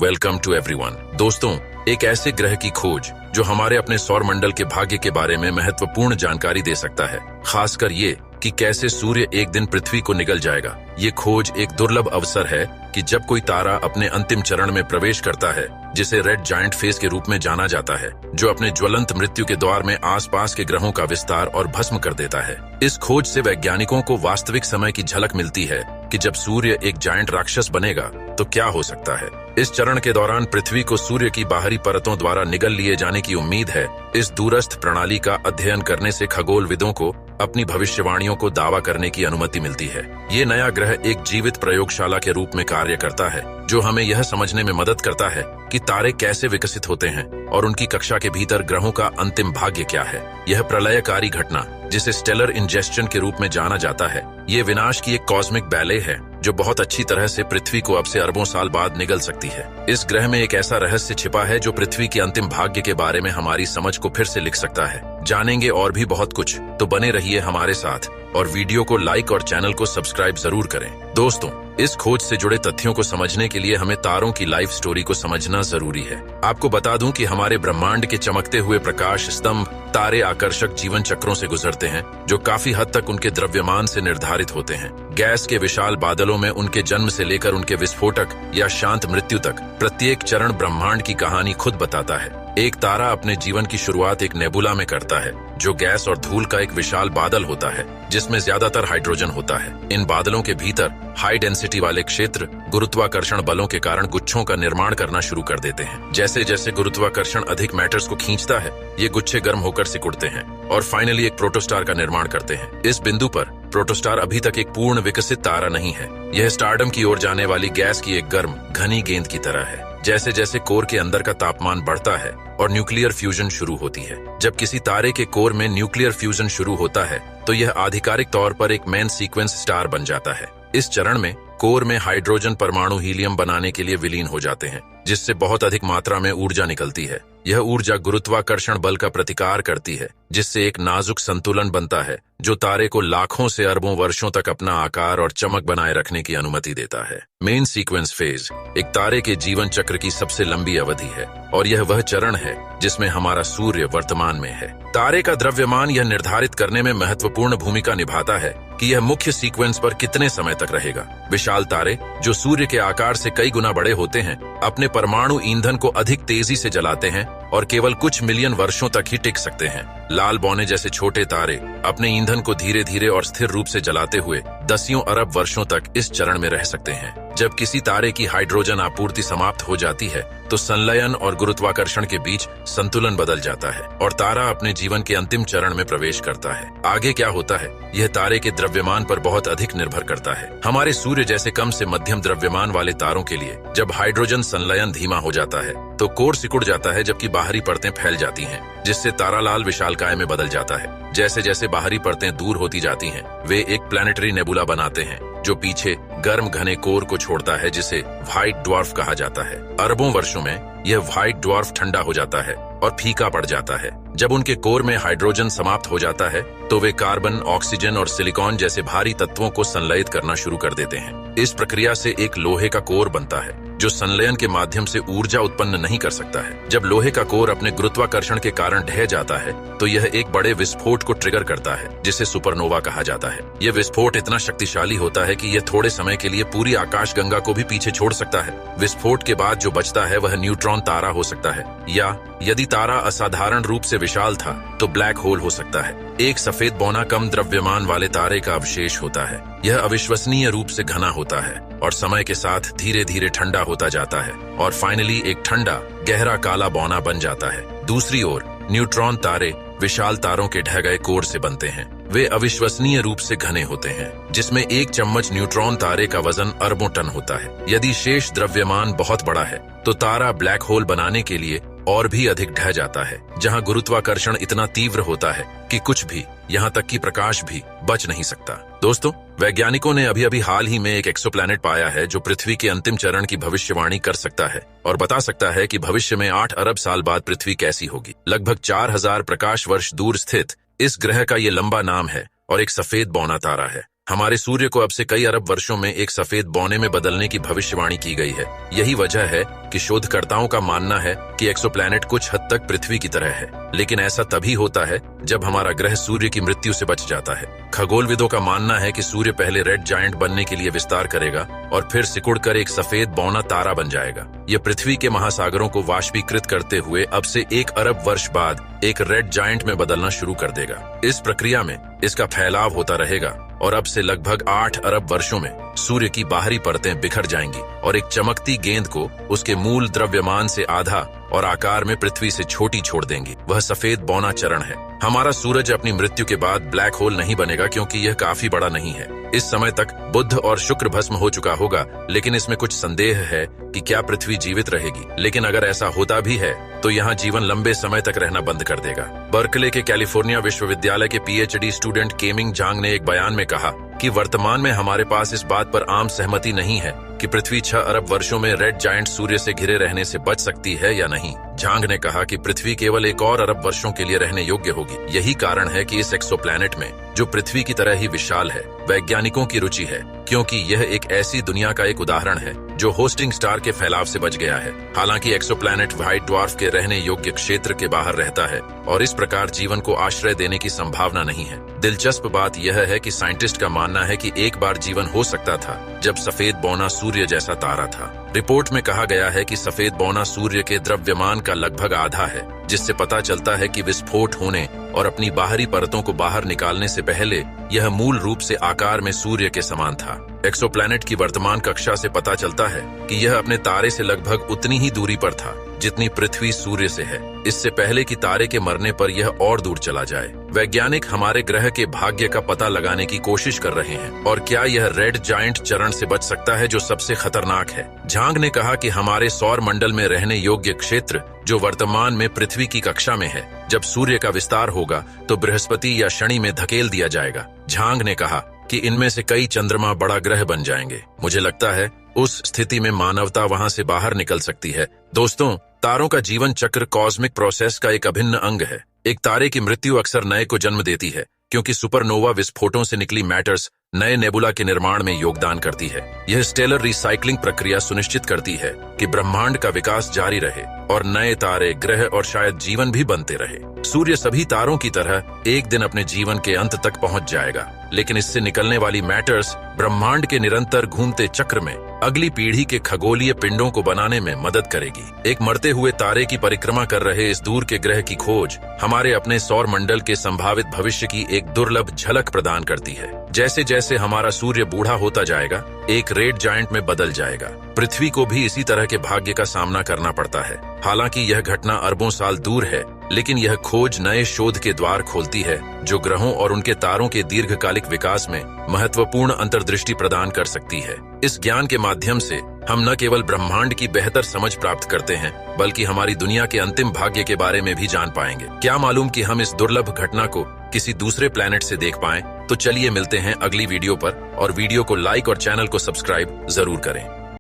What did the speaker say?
Welcome to everyone. दोस्तों, एक ऐसे ग्रह की खोज जो हमारे अपने सौर मंडल के भाग्य के बारे में महत्वपूर्ण जानकारी दे सकता है, खासकर ये कि कैसे सूर्य एक दिन पृथ्वी को निगल जाएगा। ये खोज एक दुर्लभ अवसर है कि जब कोई तारा अपने अंतिम चरण में प्रवेश करता है, जिसे रेड जायंट फेज के रूप में जाना जाता है, जो अपने ज्वलंत मृत्यु के द्वार में आसपास के ग्रहों का विस्तार और भस्म कर देता है। इस खोज से वैज्ञानिकों को वास्तविक समय की झलक मिलती है कि जब सूर्य एक जायंट राक्षस बनेगा तो क्या हो सकता है। इस चरण के दौरान पृथ्वी को सूर्य की बाहरी परतों द्वारा निगल लिए जाने की उम्मीद है। इस दूरस्थ प्रणाली का अध्ययन करने से खगोलविदों को अपनी भविष्यवाणियों को दावा करने की अनुमति मिलती है। ये नया ग्रह एक जीवित प्रयोगशाला के रूप में कार्य करता है, जो हमें यह समझने में मदद करता है कि तारे कैसे विकसित होते हैं और उनकी कक्षा के भीतर ग्रहों का अंतिम भाग्य क्या है। यह प्रलयकारी घटना, जिसे स्टेलर इंजेस्शन के रूप में जाना जाता है, ये विनाश की एक कॉस्मिक बैले है जो बहुत अच्छी तरह से पृथ्वी को अब से अरबों साल बाद निगल सकती है। इस ग्रह में एक ऐसा रहस्य छिपा है जो पृथ्वी के अंतिम भाग्य के बारे में हमारी समझ को फिर से लिख सकता है। जानेंगे और भी बहुत कुछ, तो बने रहिए हमारे साथ और वीडियो को लाइक और चैनल को सब्सक्राइब जरूर करें। दोस्तों, इस खोज से जुड़े तथ्यों को समझने के लिए हमें तारों की लाइफ स्टोरी को समझना जरूरी है। आपको बता दूं कि हमारे ब्रह्मांड के चमकते हुए प्रकाश स्तंभ तारे आकर्षक जीवन चक्रों से गुजरते हैं, जो काफी हद तक उनके द्रव्यमान से निर्धारित होते हैं। गैस के विशाल बादलों में उनके जन्म से लेकर उनके विस्फोटक या शांत मृत्यु तक प्रत्येक चरण ब्रह्मांड की कहानी खुद बताता है। एक तारा अपने जीवन की शुरुआत एक नेबुला में करता है, जो गैस और धूल का एक विशाल बादल होता है जिसमें ज्यादातर हाइड्रोजन होता है। इन बादलों के भीतर हाई डेंसिटी वाले क्षेत्र गुरुत्वाकर्षण बलों के कारण गुच्छों का निर्माण करना शुरू कर देते हैं। जैसे जैसे गुरुत्वाकर्षण अधिक मैटर्स को खींचता है, ये गुच्छे गर्म होकर सिकुड़ते हैं और फाइनली एक प्रोटोस्टार का निर्माण करते हैं। इस बिंदु पर प्रोटोस्टार अभी तक एक पूर्ण विकसित तारा नहीं है। यह स्टारडम की ओर जाने वाली गैस की एक गर्म घनी गेंद की तरह है। जैसे जैसे कोर के अंदर का तापमान बढ़ता है और न्यूक्लियर फ्यूजन शुरू होती है। जब किसी तारे के कोर में न्यूक्लियर फ्यूजन शुरू होता है तो यह आधिकारिक तौर पर एक मेन सीक्वेंस स्टार बन जाता है। इस चरण में कोर में हाइड्रोजन परमाणु हीलियम बनाने के लिए विलीन हो जाते हैं, जिससे बहुत अधिक मात्रा में ऊर्जा निकलती है। यह ऊर्जा गुरुत्वाकर्षण बल का प्रतिकार करती है, जिससे एक नाजुक संतुलन बनता है जो तारे को लाखों से अरबों वर्षों तक अपना आकार और चमक बनाए रखने की अनुमति देता है। मेन सीक्वेंस फेज एक तारे के जीवन चक्र की सबसे लंबी अवधि है और यह वह चरण है जिसमें हमारा सूर्य वर्तमान में है। तारे का द्रव्यमान यह निर्धारित करने में महत्वपूर्ण भूमिका निभाता है कि यह मुख्य सीक्वेंस पर कितने समय तक रहेगा। विशाल तारे, जो सूर्य के आकार से कई गुना बड़े होते हैं, अपने परमाणु ईंधन को अधिक तेजी से जलाते हैं और केवल कुछ मिलियन वर्षों तक ही टिक सकते हैं। लाल बौने जैसे छोटे तारे अपने ईंधन को धीरे धीरे और स्थिर रूप से जलाते हुए दसियों अरब वर्षों तक इस चरण में रह सकते हैं। जब किसी तारे की हाइड्रोजन आपूर्ति समाप्त हो जाती है तो संलयन और गुरुत्वाकर्षण के बीच संतुलन बदल जाता है और तारा अपने जीवन के अंतिम चरण में प्रवेश करता है। आगे क्या होता है, यह तारे के द्रव्यमान पर बहुत अधिक निर्भर करता है। हमारे सूर्य जैसे कम से मध्यम द्रव्यमान वाले तारों के लिए जब हाइड्रोजन संलयन धीमा हो जाता है तो कोर सिकुड़ जाता है, जबकि बाहरी परतें फैल जाती हैं, जिससे तारा लाल विशालकाय में बदल जाता है। जैसे जैसे बाहरी परतें दूर होती जाती हैं, वे एक प्लैनेटरी नेबुला बनाते हैं जो पीछे गर्म घने कोर को छोड़ता है, जिसे व्हाइट ड्वार्फ कहा जाता है। अरबों वर्षों में यह व्हाइट ड्वार्फ ठंडा हो जाता है और फीका पड़ जाता है। जब उनके कोर में हाइड्रोजन समाप्त हो जाता है तो वे कार्बन, ऑक्सीजन और सिलिकॉन जैसे भारी तत्वों को संलयित करना शुरू कर देते हैं। इस प्रक्रिया से एक लोहे का कोर बनता है जो संलयन के माध्यम से ऊर्जा उत्पन्न नहीं कर सकता है। जब लोहे का कोर अपने गुरुत्वाकर्षण के कारण ढह जाता है तो यह एक बड़े विस्फोट को ट्रिगर करता है, जिसे सुपरनोवा कहा जाता है। यह विस्फोट इतना शक्तिशाली होता है कि यह थोड़े समय के लिए पूरी आकाशगंगा को भी पीछे छोड़ सकता है। विस्फोट के बाद जो बचता है वह न्यूट्रॉन तारा हो सकता है, या यदि तारा असाधारण रूप से विशाल था तो ब्लैक होल हो सकता है। एक सफेद बौना कम द्रव्यमान वाले तारे का अवशेष होता है। यह अविश्वसनीय रूप से घना होता है और समय के साथ धीरे धीरे ठंडा होता जाता है और फाइनली एक ठंडा गहरा काला बौना बन जाता है। दूसरी ओर न्यूट्रॉन तारे विशाल तारों के ढह गए कोर से बनते हैं। वे अविश्वसनीय रूप से घने होते हैं, जिसमें एक चम्मच न्यूट्रॉन तारे का वजन अरबों टन होता है। यदि शेष द्रव्यमान बहुत बड़ा है तो तारा ब्लैक होल बनाने के लिए और भी अधिक ढह जाता है, जहां गुरुत्वाकर्षण इतना तीव्र होता है कि कुछ भी, यहां तक कि प्रकाश भी बच नहीं सकता। दोस्तों, वैज्ञानिकों ने अभी हाल ही में एक एक्सोप्लैनेट पाया है जो पृथ्वी के अंतिम चरण की भविष्यवाणी कर सकता है और बता सकता है कि भविष्य में 8 अरब साल बाद पृथ्वी कैसी होगी। लगभग 4000 प्रकाश वर्ष दूर स्थित इस ग्रह का ये लंबा नाम है और एक सफेद बौना तारा है। हमारे सूर्य को अब से कई अरब वर्षों में एक सफेद बौने में बदलने की भविष्यवाणी की गई है। यही वजह है कि शोधकर्ताओं का मानना है कि एक्सोप्लैनेट कुछ हद तक पृथ्वी की तरह है, लेकिन ऐसा तभी होता है जब हमारा ग्रह सूर्य की मृत्यु से बच जाता है। खगोलविदों का मानना है कि सूर्य पहले रेड जायंट बनने के लिए विस्तार करेगा और फिर सिकुड़कर एक सफेद बौना तारा बन जाएगा। यह पृथ्वी के महासागरों को वाष्पीकृत करते हुए अब से 1 अरब वर्ष बाद एक रेड जायंट में बदलना शुरू कर देगा। इस प्रक्रिया में इसका फैलाव होता रहेगा और अब से लगभग 8 अरब वर्षों में सूर्य की बाहरी परतें बिखर जाएंगी और एक चमकती गेंद को उसके मूल द्रव्यमान से आधा और आकार में पृथ्वी से छोटी छोड़ देंगी। वह सफेद बौना चरण है। हमारा सूरज अपनी मृत्यु के बाद ब्लैक होल नहीं बनेगा क्योंकि यह काफी बड़ा नहीं है। इस समय तक बुध और शुक्र भस्म हो चुका होगा, लेकिन इसमें कुछ संदेह है कि क्या पृथ्वी जीवित रहेगी। लेकिन अगर ऐसा होता भी है तो यहाँ जीवन लंबे समय तक रहना बंद कर देगा। बर्कले के कैलिफोर्निया विश्वविद्यालय के पीएचडी स्टूडेंट केमिंग जांग ने एक बयान में कहा कि वर्तमान में हमारे पास इस बात पर आम सहमति नहीं है कि पृथ्वी 6 अरब वर्षों में रेड जायंट सूर्य से घिरे रहने से बच सकती है या नहीं। झांग ने कहा कि पृथ्वी केवल 1 और अरब वर्षों के लिए रहने योग्य होगी। यही कारण है कि इस एक्सोप्लैनेट में, जो पृथ्वी की तरह ही विशाल है, वैज्ञानिकों की रुचि है, क्योंकि यह एक ऐसी दुनिया का एक उदाहरण है जो होस्टिंग स्टार के फैलाव से बच गया है। हालांकि एक्सोप्लैनेट व्हाइट ड्वार्फ के रहने योग्य क्षेत्र के बाहर रहता है और इस प्रकार जीवन को आश्रय देने की संभावना नहीं है। दिलचस्प बात यह है कि साइंटिस्ट का मानना है कि एक बार जीवन हो सकता था जब सफेद बौना सूर्य जैसा तारा था। रिपोर्ट में कहा गया है कि सफेद बौना सूर्य के द्रव्यमान का लगभग आधा है, जिससे पता चलता है कि विस्फोट होने और अपनी बाहरी परतों को बाहर निकालने से पहले यह मूल रूप से आकार में सूर्य के समान था। एक्सोप्लैनेट की वर्तमान कक्षा से पता चलता है कि यह अपने तारे से लगभग उतनी ही दूरी पर था जितनी पृथ्वी सूर्य से है। इससे पहले कि तारे के मरने पर यह और दूर चला जाए। वैज्ञानिक हमारे ग्रह के भाग्य का पता लगाने की कोशिश कर रहे हैं और क्या यह रेड जायंट चरण से बच सकता है, जो सबसे खतरनाक है। झांग ने कहा कि हमारे सौर मंडल में रहने योग्य क्षेत्र, जो वर्तमान में पृथ्वी की कक्षा में है, जब सूर्य का विस्तार होगा तो बृहस्पति या शनि में धकेल दिया जाएगा। झांग ने कहा कि इनमें से कई चंद्रमा बड़ा ग्रह बन जाएंगे। मुझे लगता है उस स्थिति में मानवता वहां से बाहर निकल सकती है। दोस्तों, तारों का जीवन चक्र कॉस्मिक प्रोसेस का एक अभिन्न अंग है। एक तारे की मृत्यु अक्सर नए को जन्म देती है, क्योंकि सुपरनोवा विस्फोटों से निकली मैटर्स नए नेबुला के निर्माण में योगदान करती है। यह स्टेलर रिसाइक्लिंग प्रक्रिया सुनिश्चित करती है कि ब्रह्मांड का विकास जारी रहे और नए तारे, ग्रह और शायद जीवन भी बनते रहे। सूर्य सभी तारों की तरह एक दिन अपने जीवन के अंत तक पहुंच जाएगा, लेकिन इससे निकलने वाली मैटर्स ब्रह्मांड के निरंतर घूमते चक्र में अगली पीढ़ी के खगोलीय पिंडों को बनाने में मदद करेगी। एक मरते हुए तारे की परिक्रमा कर रहे इस दूर के ग्रह की खोज हमारे अपने सौर मंडल के संभावित भविष्य की एक दुर्लभ झलक प्रदान करती है। जैसे जैसे हमारा सूर्य बूढ़ा होता जाएगा, एक रेड जायंट में बदल जाएगा। पृथ्वी को भी इसी तरह के भाग्य का सामना करना पड़ता है। हालांकि यह घटना अरबों साल दूर है, लेकिन यह खोज नए शोध के द्वार खोलती है जो ग्रहों और उनके तारों के दीर्घकालिक विकास में महत्वपूर्ण अंतर्दृष्टि प्रदान कर सकती है। इस ज्ञान के माध्यम से हम न केवल ब्रह्मांड की बेहतर समझ प्राप्त करते हैं, बल्कि हमारी दुनिया के अंतिम भाग्य के बारे में भी जान पाएंगे। क्या मालूम कि हम इस दुर्लभ घटना को किसी दूसरे प्लैनेट से देख पाएं। तो चलिए मिलते हैं अगली वीडियो पर, और वीडियो को लाइक और चैनल को सब्सक्राइब जरूर करें।